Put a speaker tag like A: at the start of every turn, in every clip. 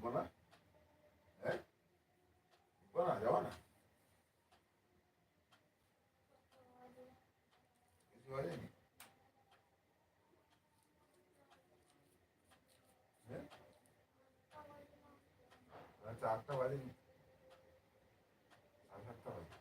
A: Buona? Buona, buona. কিছু হয়নি? আচ্ছা 8টা বাজেনি, 7টা বাজে।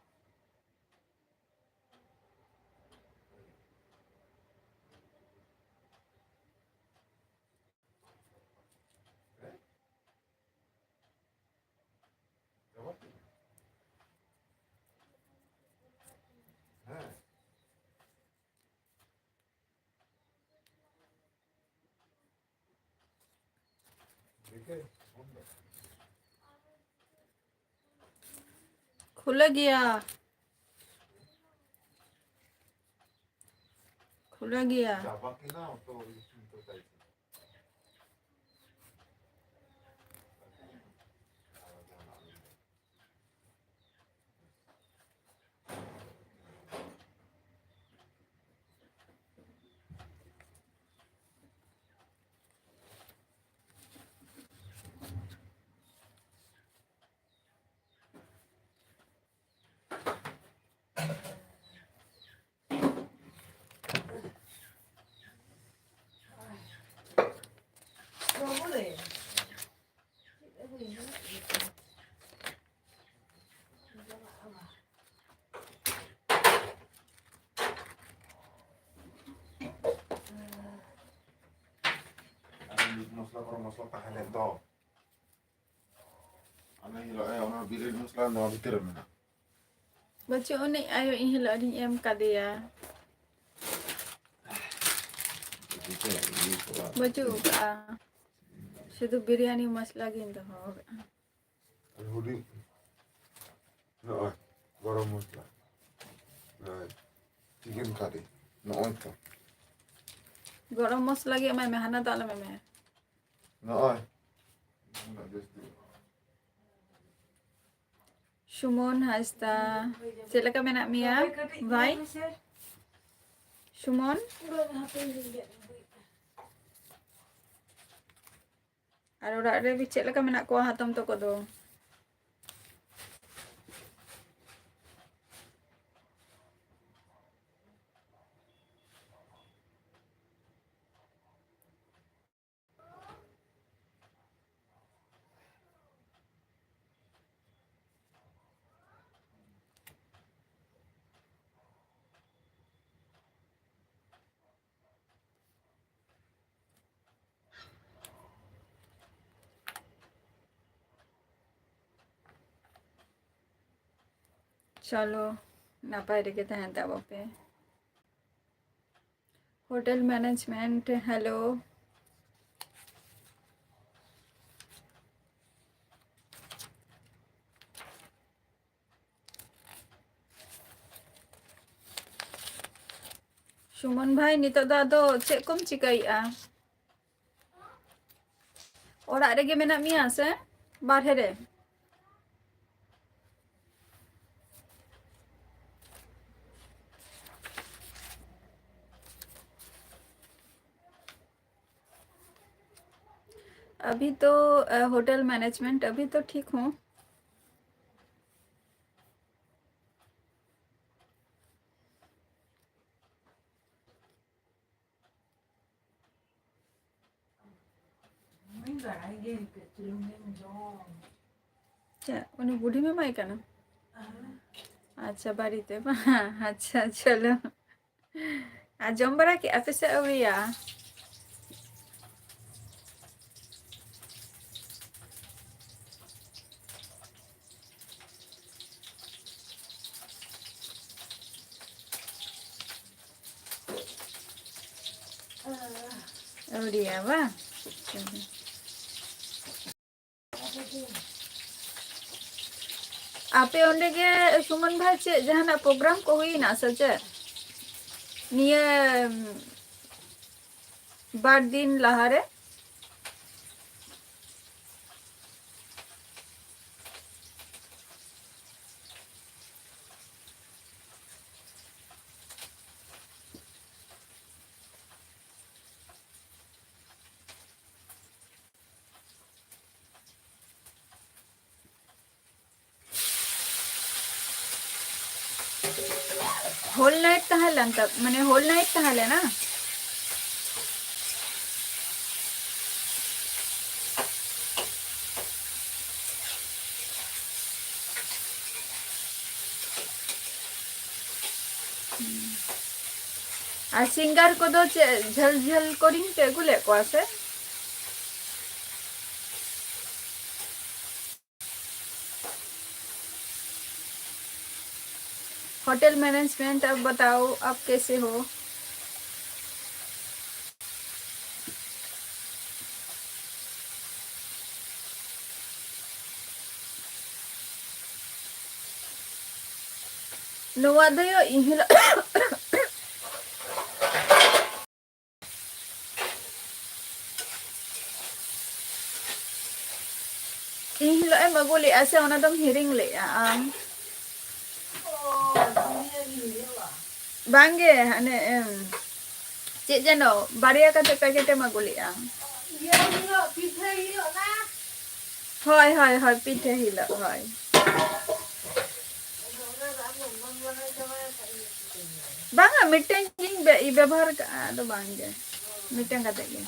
A: হ্যাঁ দেখে
B: खुल गया, खुल गया।
A: চাপা কিনা তো শুনতে চাইছি। মশলা গরম মশলা তাহলে তো আমি ওনার বিরিয়ানি মশলা নেওয়া ভিতরে না
B: Baca unik ayo ihlo di em kadea. Baca ka. Sudu biryani masala ginda hoga.
A: Hoodie নয় গরম মশলা চিকেন কারি নয় তো
B: Garam masala ge mai mehana dal me.
A: নয়
B: Shumon hasta. Celaka menak mia. Vai. Shumon. Ar orak re bi celaka menak kuah hatam to kodo. चलो नापाई रेखे तहन तब पे होटल मैनेजमेंट हेलो सुमन भाई नितो दो चेक कोम चिकाइया ओरा रेगे मेना मिया से बारहे रे अभी तो होटल मैनेजमेंट अभी तो ठीक हूँ उन्हें बूढ़ी में माई का ना अच्छा बाड़ी ते अच्छा चलो Jom bara ki apa se awriya? Awriya ba? Ape onde ge Suman bhai che jahana program ko hui na saje? Niye bar din lahare? Whole night tahalan tap mane whole night tahale na আর singer কো দো ঝল ঝল করিং তে গুলে কো আছে hotel management अब बताओ आप कैसे हो नोवा दयो इहिला इहिला em maguli ase ona dom hiring le am bangge hane cek jano baria kate packet em maguli am hoy hoy hoy pithe hila hoy banga miteng king be ব্যবহার ado bangge miteng kate ge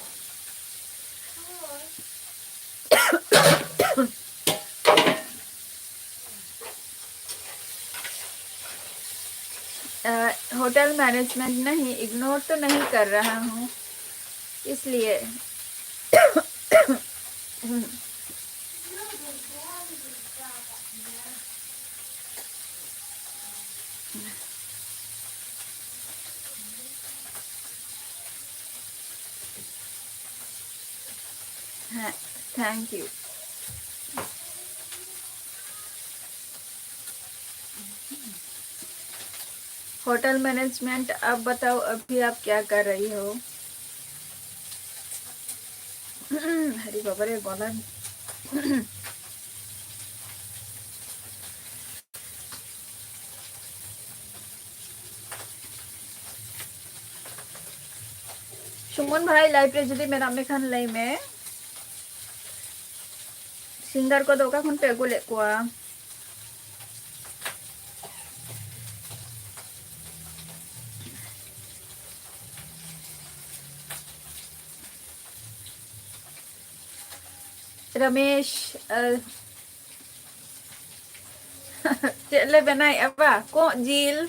B: hotel management नहीं ignore तो नहीं कर रहा हूँ इसलिए हाँ thank you hotel management अब बताओ अभी आप क्या कर रही हो हरी बाबा रे बोला सुमन भाई लाइव रे जदी मेरा मेखान लाई में सिंगर को दोका खन पे गुले कोआ रमेश चले बनाई apa को जील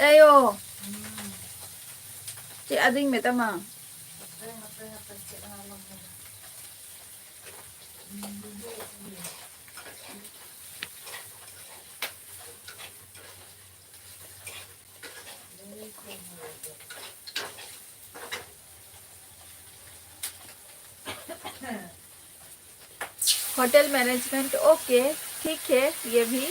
B: ayo cik ading meta ma hotel management okay ठीक है ये भी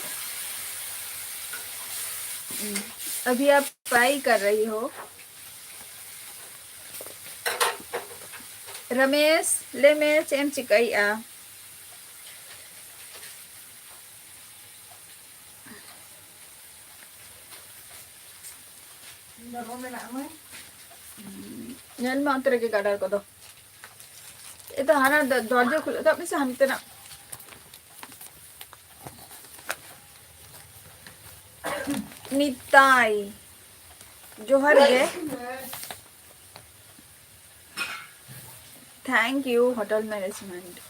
B: अभी आप ट्राई कर रही हो रमेश ले में चेम चिकई आ ñan ma antre ke gadar ko do itu hana dorje khule to apni se hamte na Nitai johar ge. Thank you, hotel management.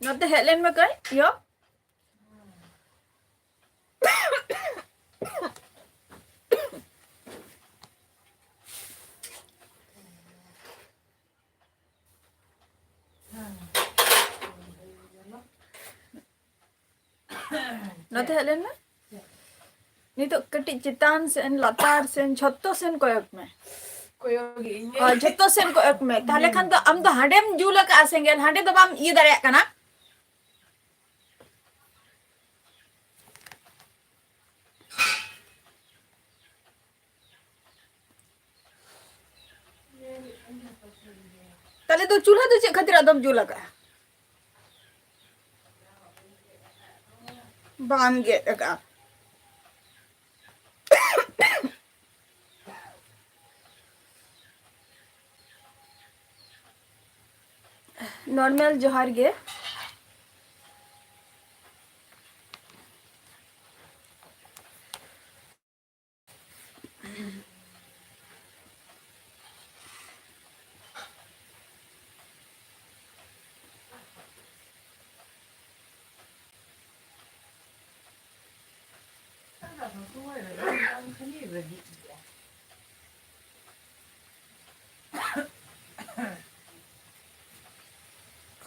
B: Not the Helen McCoy, yo. Not the Helen में नहीं तो कटी चितान सेन लतार सेन छत्तो सेन कोयक में छत्तो सेन कोयक में ताले खान तो हम तो हाडेम जूला का आसेंगे हाडे तो बाम ये दरे का ना ताले तो चूल्हा तो चेक खातिर अदम जूला का बाम गे का नॉर्मल जोहार गे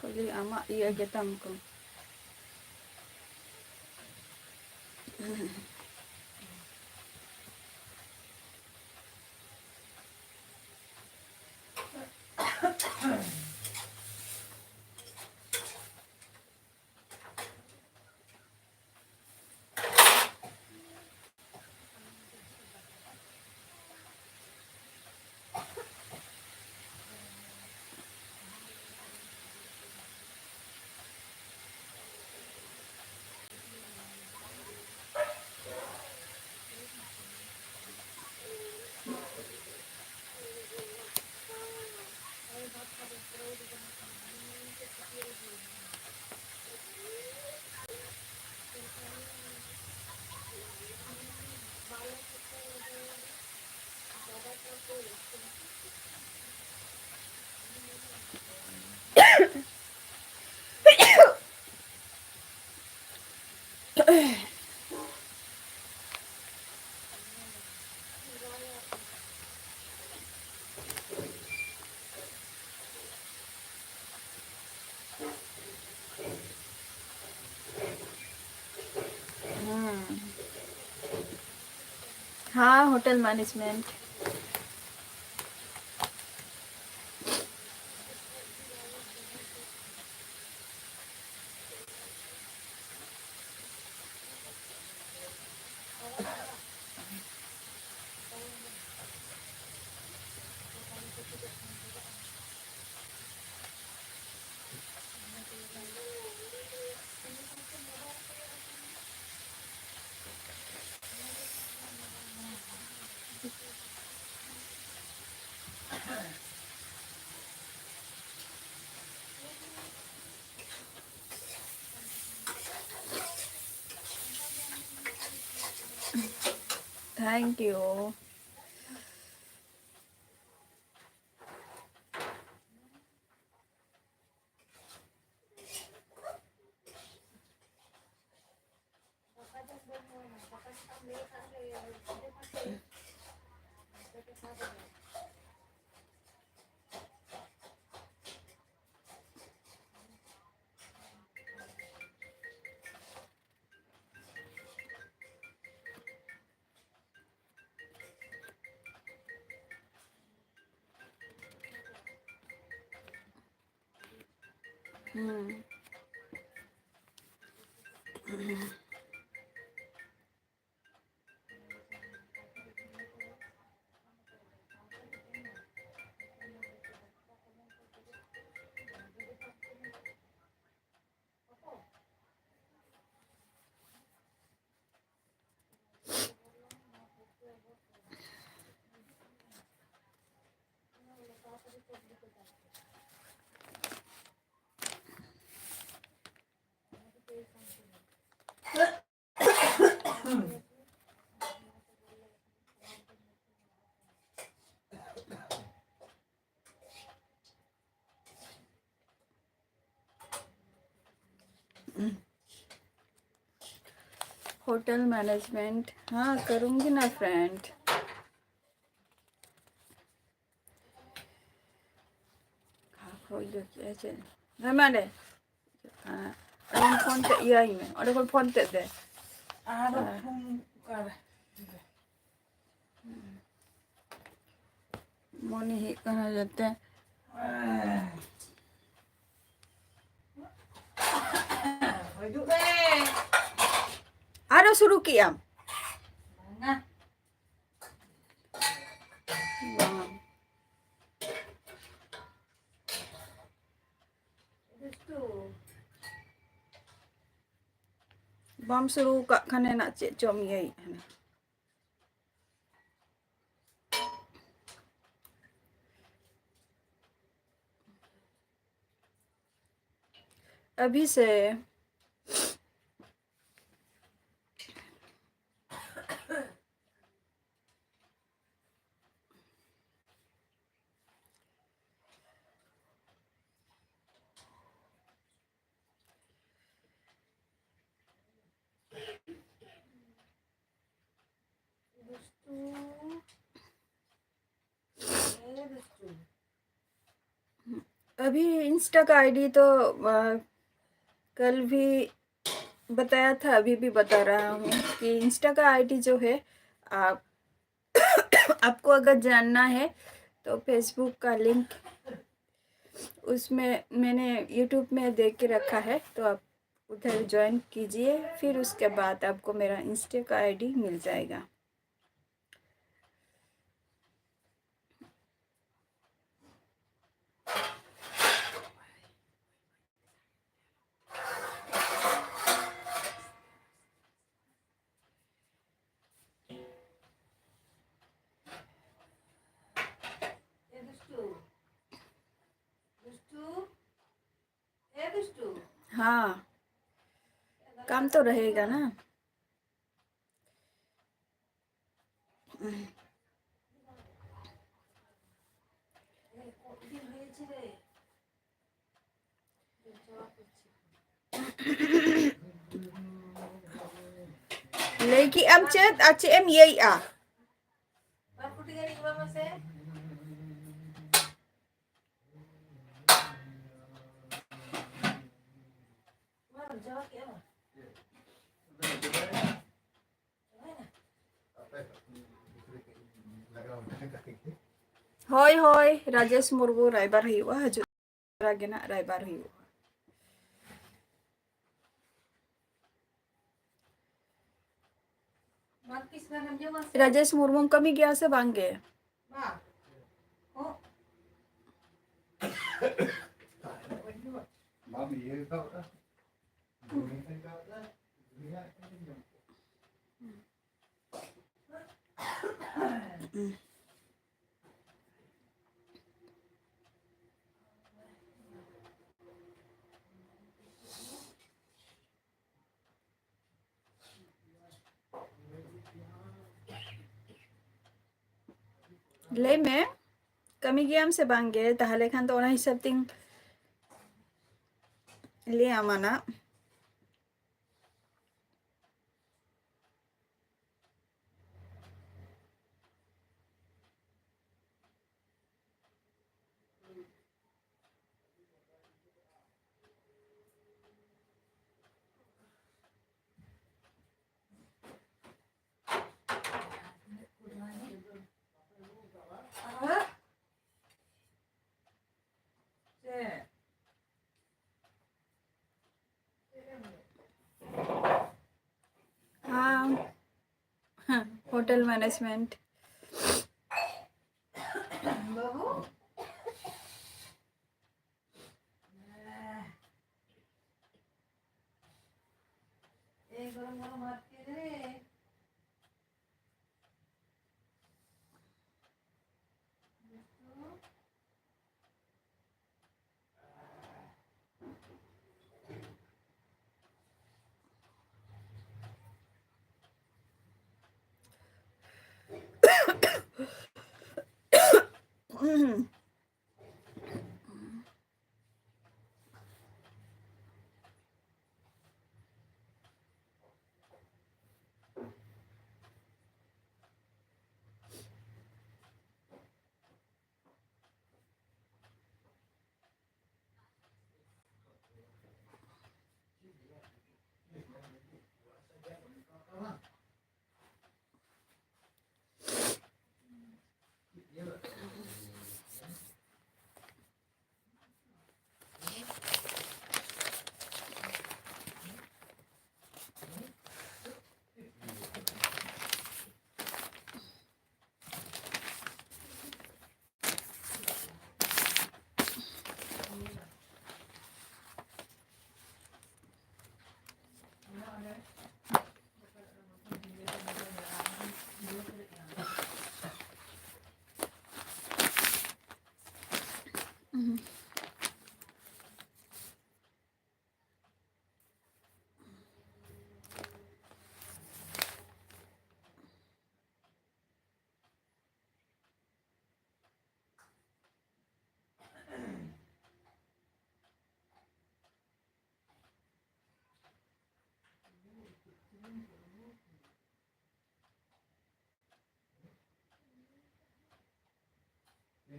B: खाली आमा iya getam ko हाँ hotel management thank you hotel management, हाँ करूँगी ना फ्रेंड। ᱦᱮᱸ ᱚᱸᱰᱮ ᱯᱷᱳᱱ ᱛᱮ ᱤᱭᱟᱹᱧ ᱢᱮ, ᱚᱸᱰᱮ ᱠᱷᱚᱱ ᱯᱷᱳᱱ ᱛᱮ ᱫᱮ
C: ᱟᱨ ᱯᱷᱳᱱ ᱚᱠᱟᱨᱮ
B: ᱢᱚᱱᱮ ᱦᱩᱭᱩᱜ ᱠᱟᱱᱟ ᱡᱟᱛᱮ
C: ᱦᱤᱡᱩᱜ ᱢᱮ
B: ᱟᱨᱚ ᱥᱩᱨᱩ ᱠᱮᱜᱼᱟᱢ
C: ᱵᱟᱝᱟ
B: ᱵᱟᱝ
C: ᱫᱩᱥᱴᱩ
B: ᱵᱟᱢ ᱥᱩᱨᱩ ᱠᱟᱜ ᱠᱷᱟᱱ ᱱᱟᱜ ᱪᱮᱫ ᱪᱚᱢ ᱤᱭᱟᱹᱭᱮᱫ ᱦᱟᱱᱟ अभी से
C: दुष्टू ए दुष्टू
B: अभी इंस्टा का आईडी तो कल भी बताया था, अभी भी बता रहा हूँ कि इंस्टा का आईडी जो है, आप आपको अगर जानना है तो फेसबुक का लिंक उसमें मैंने यूट्यूब में दे के रखा है, तो आप उधर ज्वाइन कीजिए, फिर उसके बाद आपको मेरा इंस्टा का आईडी मिल जाएगा।
C: ए दुष्टू दुष्टू ए दुष्टू
B: हाँ काम तो रहेगा ना।
C: কতদিন হয়েছে রে যাওয়া করছি
B: लेकी am chat ache em yei a
C: বারকুটি গাড়ি গেলাম আছে মার যাওয়া কে আমার
B: होय होय राजेश मुर्मू रायबार हुआ हजूर रागेना रायबार हुआ
C: মার কিস না নাম জমা আছে
B: राजेश मुर्मू कमी गया से बांगे
C: মা ও
A: Mami, ये था ना? नहीं था ना? दुनिया
B: ले में कमी गया से बांगे ताहले खान तो ओना हिसाब तिंग ले आमाना हाँ होटल मैनेजमेंट
C: বাবু এই গরম গরম ভাত খেয়ে রে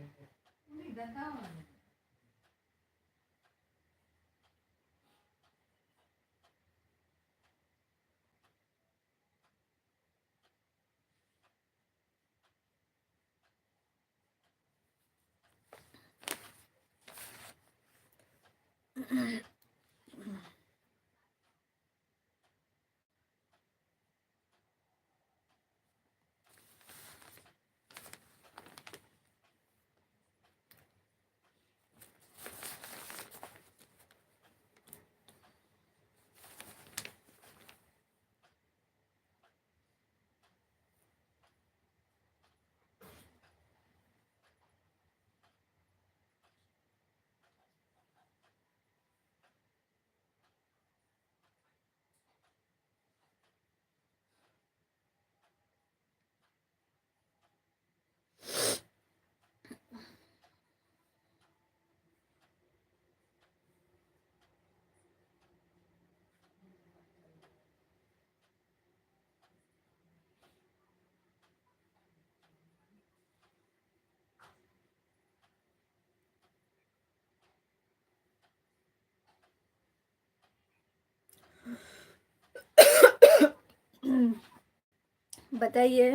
C: Ini dah tahu.
B: बताइए।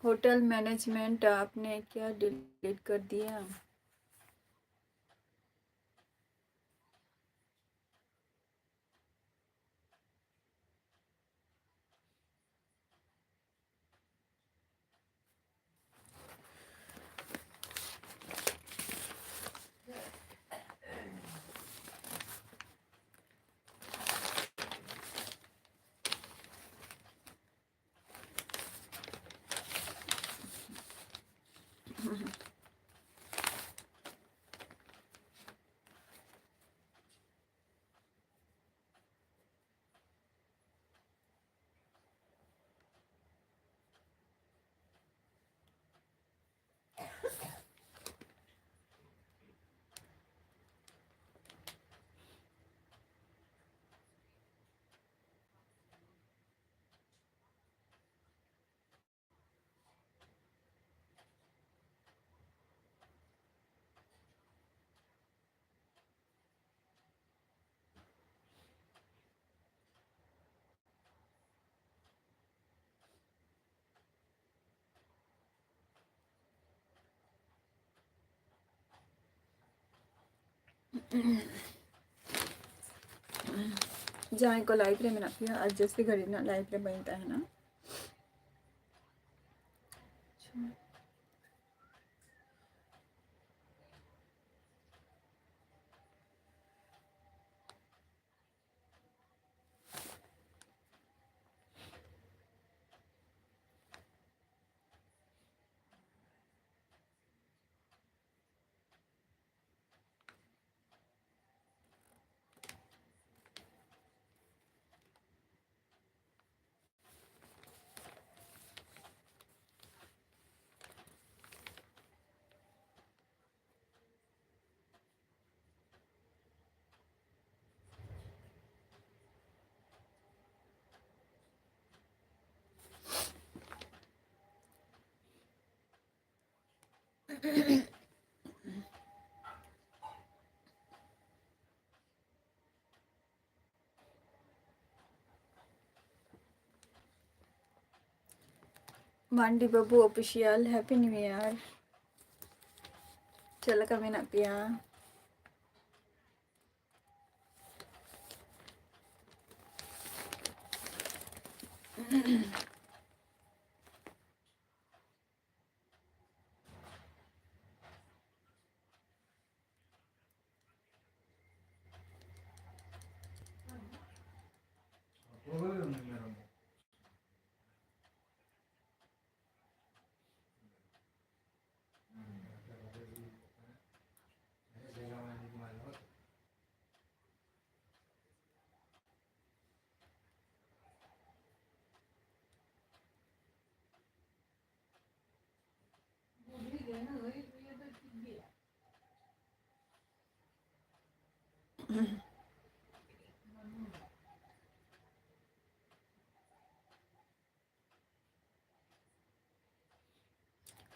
B: होटल मैनेजमेंट आपने क्या डिलीट कर दिया? Jangan ko live re mena pia adjust gari na live re bain ta hai na. Mandi Babu official, happy new year. Chad leka menak pia.
A: Apa yang merah?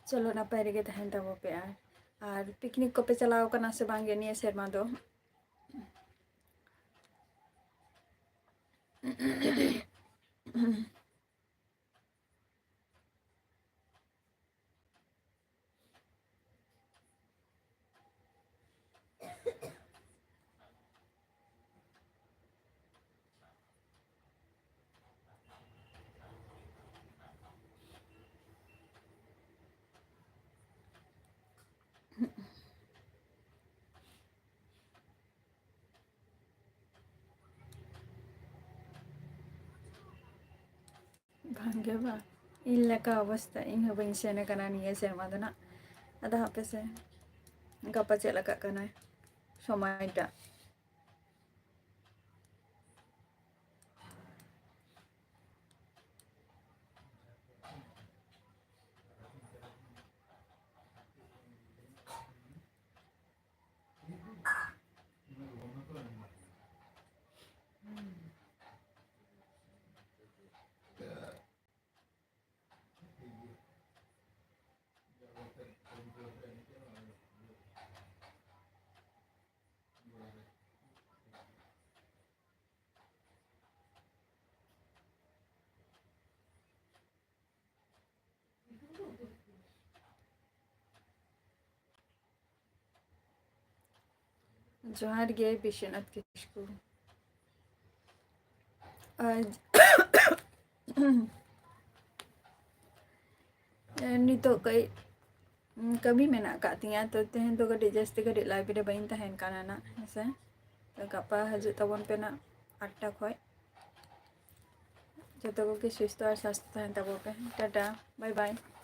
B: Chalo napay rege tahen tabo pe ar picnic ko pe chalao kana se bang niya serma do. Bangge ba illa ka awastha ing habing sene kana niya serma do na ada hape se gapa ched leka kana somayta. Johar ge Bishwanath Kishku. Nito kay kami menak kat tinya to tehen to gade jasti gade live re bain tahen kana na hese to gapa hajut tabon pe na 8টা khoi joto ko ki susto ar sasto tahen tabo pe tata bye bye.